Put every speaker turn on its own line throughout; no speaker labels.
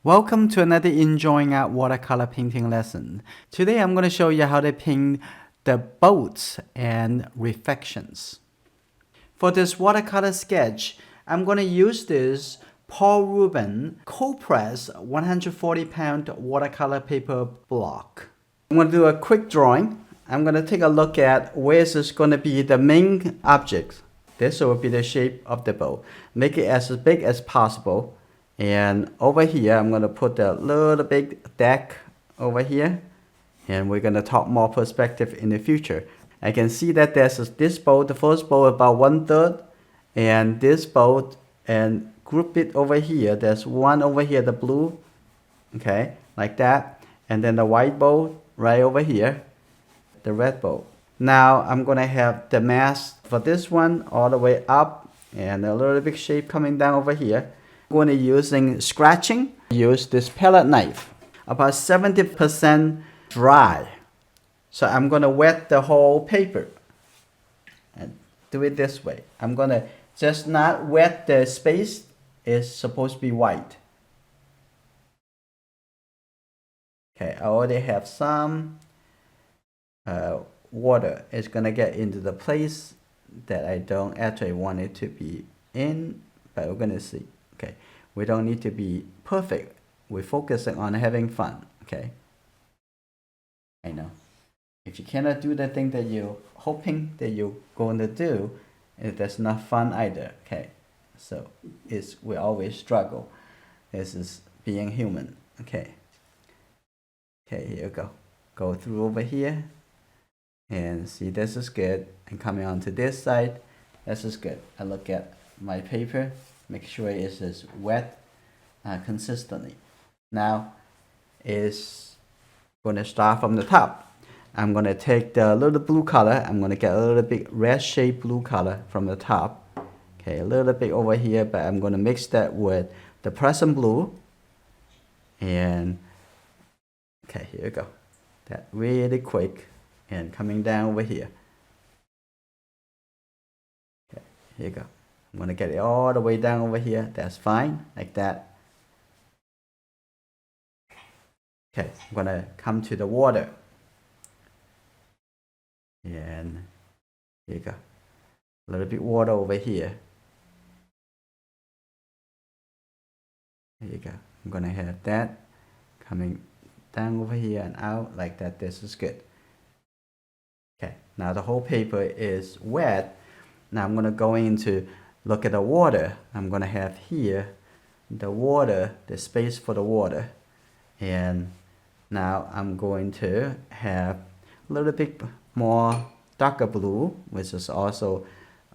Welcome to another Enjoying Art watercolor painting lesson. Today I'm going to show you how to paint the boats and reflections. For this watercolor sketch, I'm going to use this Paul Rubens cold press 140-pound watercolor paper block. I'm going to do a quick drawing. I'm going to take a look at where is this going to be the main object. This will be the shape of the boat. Make it as big as possible. And over here, I'm going to put a little big deck over here. And we're going to talk more perspective in the future. I can see that there's this boat, the first boat about 1/3. And this boat, and group it over here. There's one over here, the blue. Okay, like that. And then the white boat right over here. The red boat. Now I'm going to have the mast for this one all the way up. And a little big shape coming down over here. Going to using scratching, use this palette knife, about 70% dry. So I'm going to wet the whole paper and do it this way. I'm going to just not wet the space. It's supposed to be white. Okay, I already have some water. It's going to get into the place that I don't actually want it to be in, but we're going to see. Okay, we don't need to be perfect. We're focusing on having fun. Okay, I know. If you cannot do the thing that you're hoping that you're going to do, that's not fun either. Okay, so we always struggle. This is being human. Okay. Okay, here you go. Go through over here, and see this is good. And coming on to this side, this is good. I look at my paper. Make sure it is wet consistently. Now is going to start from the top. I'm going to take the little blue color. I'm going to get a little bit red shade blue color from the top. Okay, a little bit over here, but I'm going to mix that with the Prussian blue. And okay, here you go. That really quick and coming down over here. Okay, here you go. I'm going to get it all the way down over here. That's fine, like that. Okay, I'm going to come to the water. And here you go. A little bit water over here. There you go. I'm going to have that coming down over here and out like that. This is good. Okay, now the whole paper is wet. Now I'm going to go into look at the water. I'm going to have here the water, the space for the water. And now I'm going to have a little bit more darker blue, which is also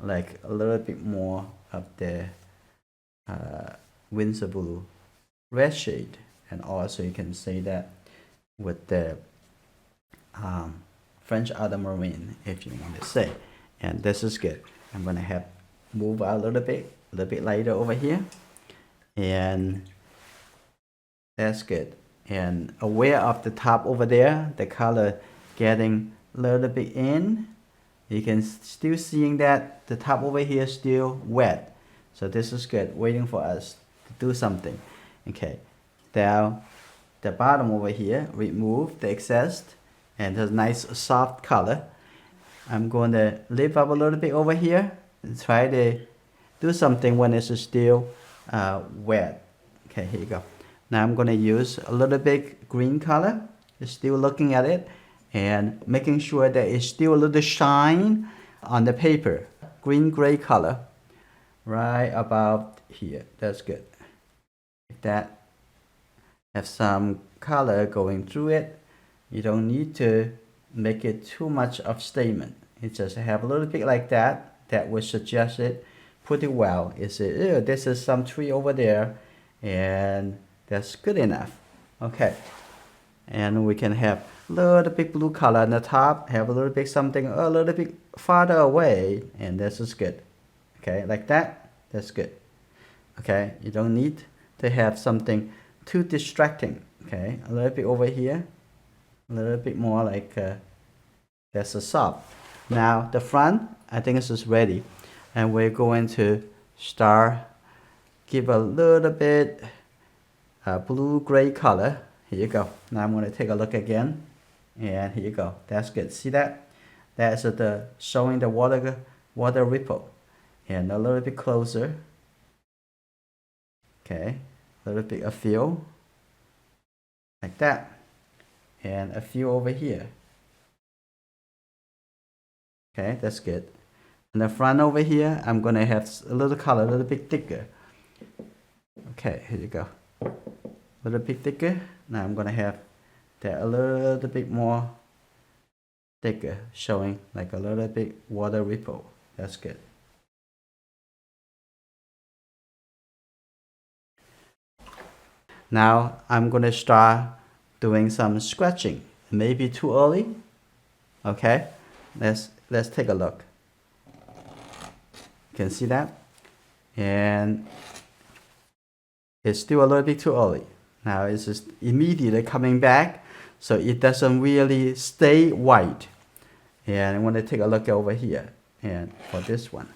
like a little bit more of the Windsor blue red shade. And also you can say that with the French ultramarine, if you want to say. And this is good. I'm going to have move out a little bit lighter over here, and that's good. And aware of the top over there, the color getting a little bit in. You can still seeing that the top over here is still wet. So this is good, waiting for us to do something. Okay, now the bottom over here, remove the excess and the nice soft color. I'm going to lift up a little bit over here and try to do something when it's still wet. Okay, here you go. Now I'm going to use a little bit green color. Still looking at it and making sure that it's still a little shine on the paper. Green gray color right about here. That's good. If that have some color going through it, you don't need to make it too much of statement. It just have a little bit like that. That would suggest it pretty well. Is it? This is some tree over there, and that's good enough. Okay, and we can have a little bit blue color on the top. Have a little bit something a little bit farther away, and this is good. Okay, like that. That's good. Okay, you don't need to have something too distracting. Okay, a little bit over here, a little bit more like that's a soft. Now the front, I think this is ready, and we're going to start give a little bit blue-gray color. Here you go. Now I'm going to take a look again. And here you go. That's good. See that? That's the showing the water ripple. And a little bit closer. Okay. A little bit of fill. Like that. And a few over here. Okay, that's good. And the front over here, I'm gonna have a little color, a little bit thicker. Okay, here you go. A little bit thicker. Now I'm gonna have that a little bit more thicker, showing like a little bit water ripple. That's good. Now I'm gonna start doing some scratching. Maybe too early. Okay, let's take a look. You can see that, and it's still a little bit too early. Now it's just immediately coming back, so it doesn't really stay white. And I want to take a look over here, and for this one,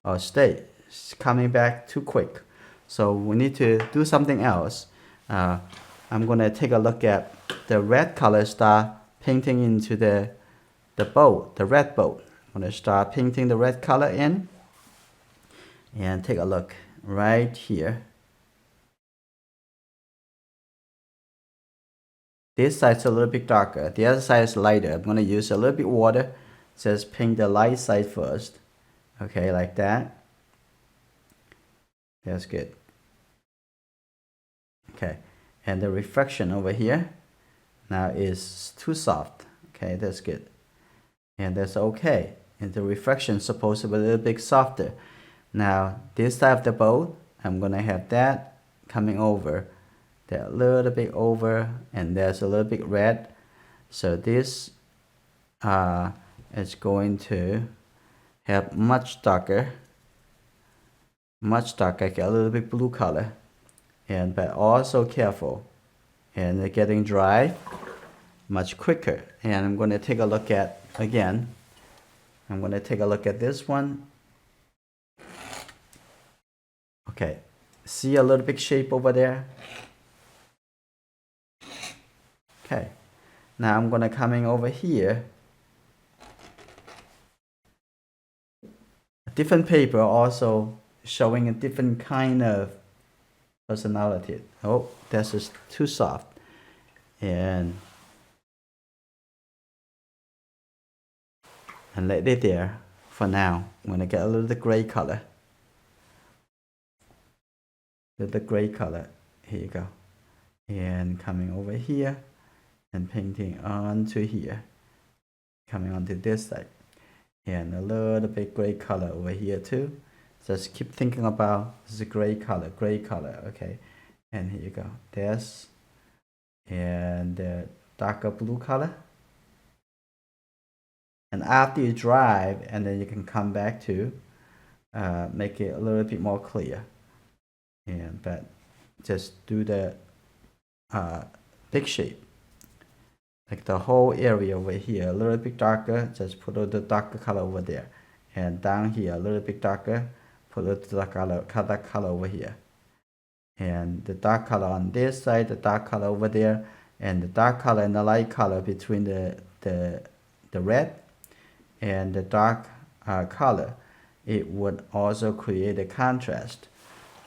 it's coming back too quick. So we need to do something else. I'm gonna take a look at the red color, start painting into the boat, the red boat. I'm gonna start painting the red color in, and take a look right here. This side's a little bit darker. The other side is lighter. I'm gonna use a little bit water. Just paint the light side first. Okay, like that. That's good. Okay, and the reflection over here now is too soft. Okay, that's good. And that's okay. And the reflection is supposed to be a little bit softer. Now, this side of the boat, I'm gonna have that coming over. That a little bit over, and there's a little bit red. So this is going to have much darker, get a little bit blue color. And but also careful, and getting dry much quicker. And I'm going to take a look at again. I'm going to take a look at this one. Okay, see a little bit shape over there. Okay, now I'm going to coming over here. A different paper also showing a different kind of personality. Oh, that's just too soft. And let it there for now. I'm gonna get a little gray color. Little gray color. Here you go. And coming over here and painting onto here. Coming onto this side. And a little bit gray color over here too. Just keep thinking about this gray color, okay. And here you go. This and the darker blue color. And after you dry, and then you can come back to make it a little bit more clear. And but just do the big shape, like the whole area over here a little bit darker. Just put the darker color over there, and down here a little bit darker. Put the dark color over here, and the dark color on this side, the dark color over there, and the dark color and the light color between the red and the dark color. It would also create a contrast.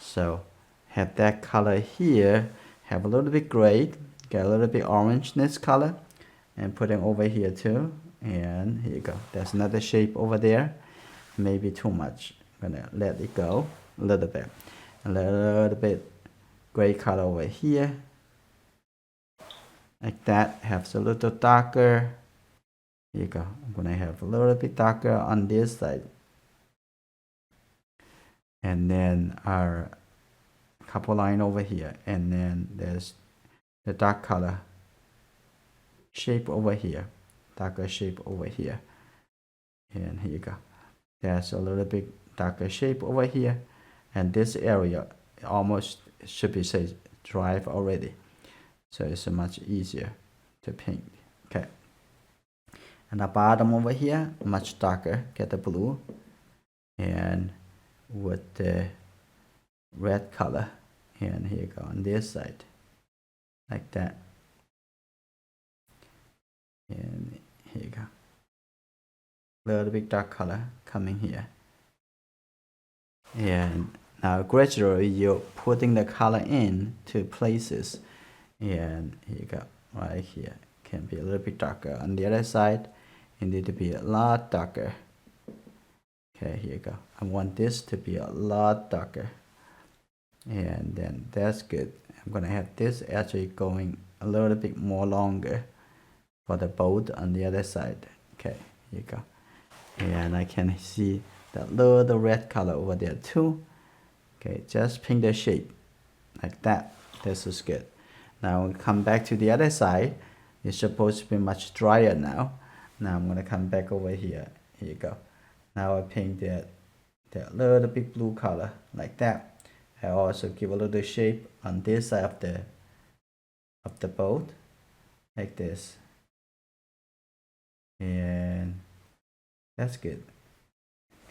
So have that color here, have a little bit gray, get a little bit orangeness color, and put them over here too. And here you go. There's another shape over there. Maybe too much. I'm gonna let it go a little bit. A little bit gray color over here. Like that. Have a little darker. Here you go. I'm gonna have a little bit darker on this side. And then our couple line over here. And then there's the dark color shape over here. Darker shape over here. And here you go. There's a little bit darker shape over here, and this area almost should be say dry already, so it's much easier to paint. Okay, and the bottom over here much darker, get the blue, and with the red color. And here you go on this side. like that. And here you go. Little bit dark color coming here. And now gradually you're putting the color in to places. And here you go, right here. Can be a little bit darker. On the other side, it need to be a lot darker. Okay, here you go. I want this to be a lot darker. And then that's good. I'm gonna have this actually going a little bit more longer for the boat on the other side. Okay, here you go. And I can see that little red color over there too. Okay, just paint the shape like that. This is good. Now we come back to the other side. It's supposed to be much drier now. Now I'm gonna come back over here. Here you go. Now I paint that little bit blue color like that. I also give a little shape on this side of the boat, like this. And that's good.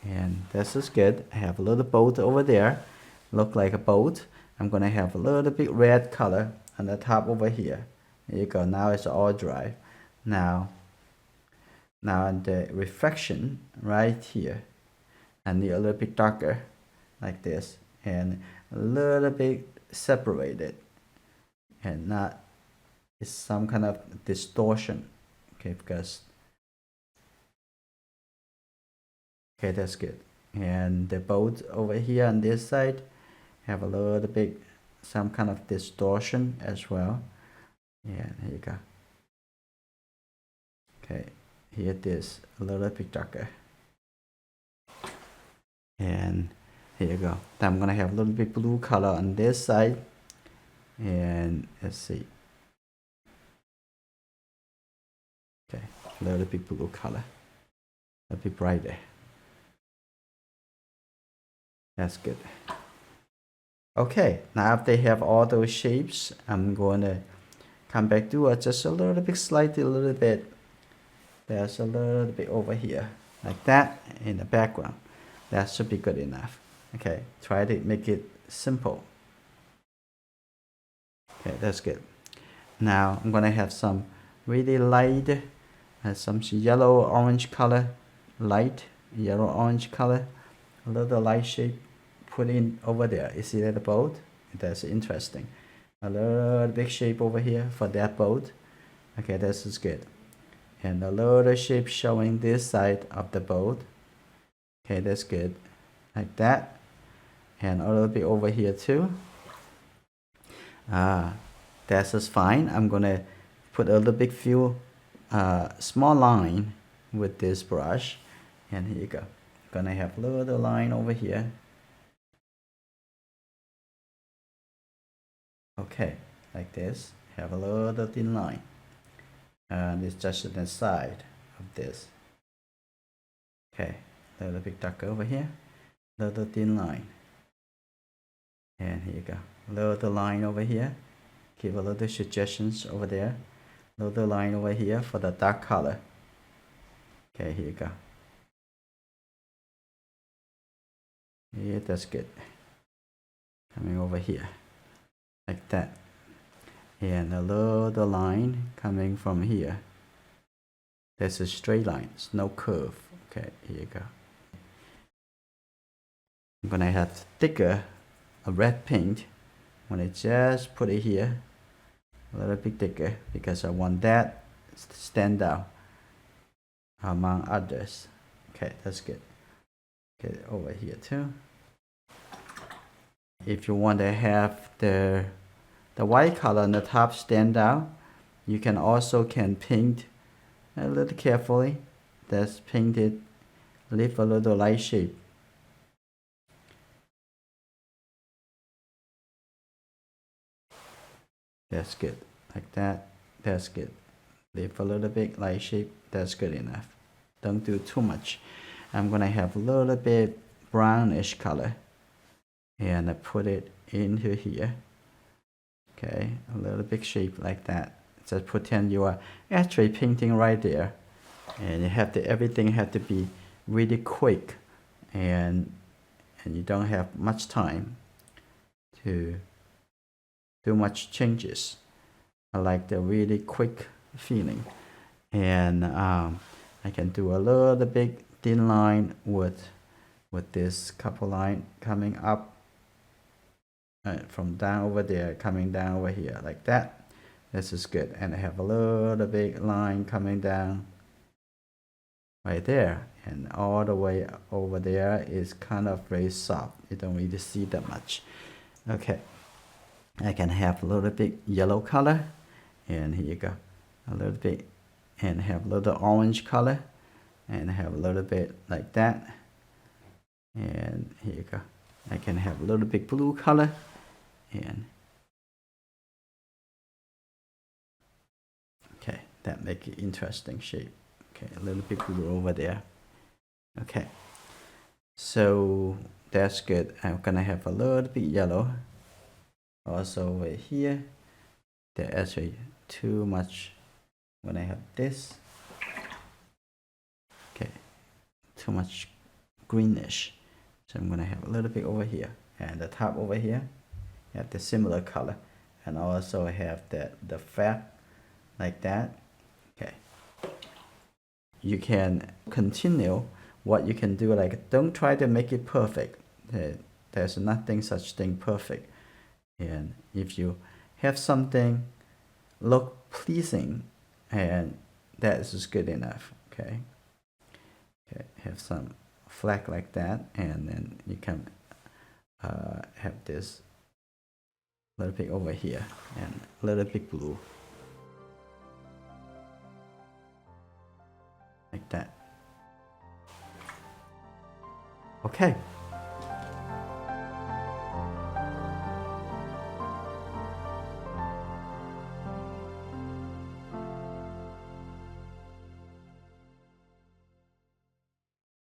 And this is good. I have a little boat over there, look like a boat. I'm gonna have a little bit red color on the top over here. There you go. Now it's all dry. Now in the reflection right here, I need a little bit darker, like this, and a little bit separated, and not it's some kind of distortion. Okay, because okay, that's good. And the boat over here on this side have a little bit some kind of distortion as well. And here you go. Okay, here it is a little bit darker. And here you go. Then I'm gonna have a little bit blue color on this side. And let's see. Okay, a little bit blue color. A bit brighter. That's good. Okay, now if they have all those shapes, I'm going to come back to it just a little bit, slightly a little bit. There's a little bit over here, like that, in the background. That should be good enough. Okay, try to make it simple. Okay, that's good. Now I'm gonna have some really light, some yellow orange color, light yellow orange color, a little light shape put in over there. You see that boat? That's interesting. A little big shape over here for that boat. Okay, this is good. And a little shape showing this side of the boat. Okay, that's good. Like that. And a little bit over here too. That's just fine. I'm gonna put a little bit few small line with this brush. And here you go. Gonna have a little line over here. Okay, like this. Have a little thin line. And it's just the side of this. Okay, a little bit darker over here. Little thin line. And here you go. Little line over here. Give a little suggestions over there. Little line over here for the dark color. Okay, here you go. Yeah, that's good. Coming over here, like that. And a little line coming from here. That's a straight line, it's no curve. Okay, here you go. I'm gonna have thicker a red paint. I'm gonna just put it here, a little bit thicker, because I want that to stand out among others. Okay, that's good. Get it over here too. If you want to have the white color on the top stand out, you can also paint a little carefully. That's painted, leave a little light shape. That's good, like that. That's good. Leave a little bit light shape. That's good enough. Don't do too much. I'm gonna have a little bit brownish color, and I put it into here. Okay, a little big shape like that. Just pretend you are actually painting right there, and you have to everything have to be really quick, and you don't have much time to do much changes. I like the really quick feeling. And I can do a little bit thin line with this couple line coming up from down over there, coming down over here like that. This is good. And I have a little bit line coming down right there, and all the way over there is kind of very soft. You don't really see that much. Okay, I can have a little bit yellow color, and here you go, a little bit, and have a little orange color, and have a little bit like that, and here you go. I can have a little bit blue color, and okay, that make it interesting shape. Okay, a little bit blue over there. Okay, so that's good. I'm gonna have a little bit yellow also over here. There's actually too much when I have this. Okay, too much greenish. So I'm gonna have a little bit over here, and the top over here have the similar color, and also have the fat like that. Okay, you can continue what you can do. Like, don't try to make it perfect. There's nothing such thing perfect. And if you have something look pleasing, and that is good enough. Okay, have some flag like that, and then you can have this little bit over here and a little bit blue like that. Okay,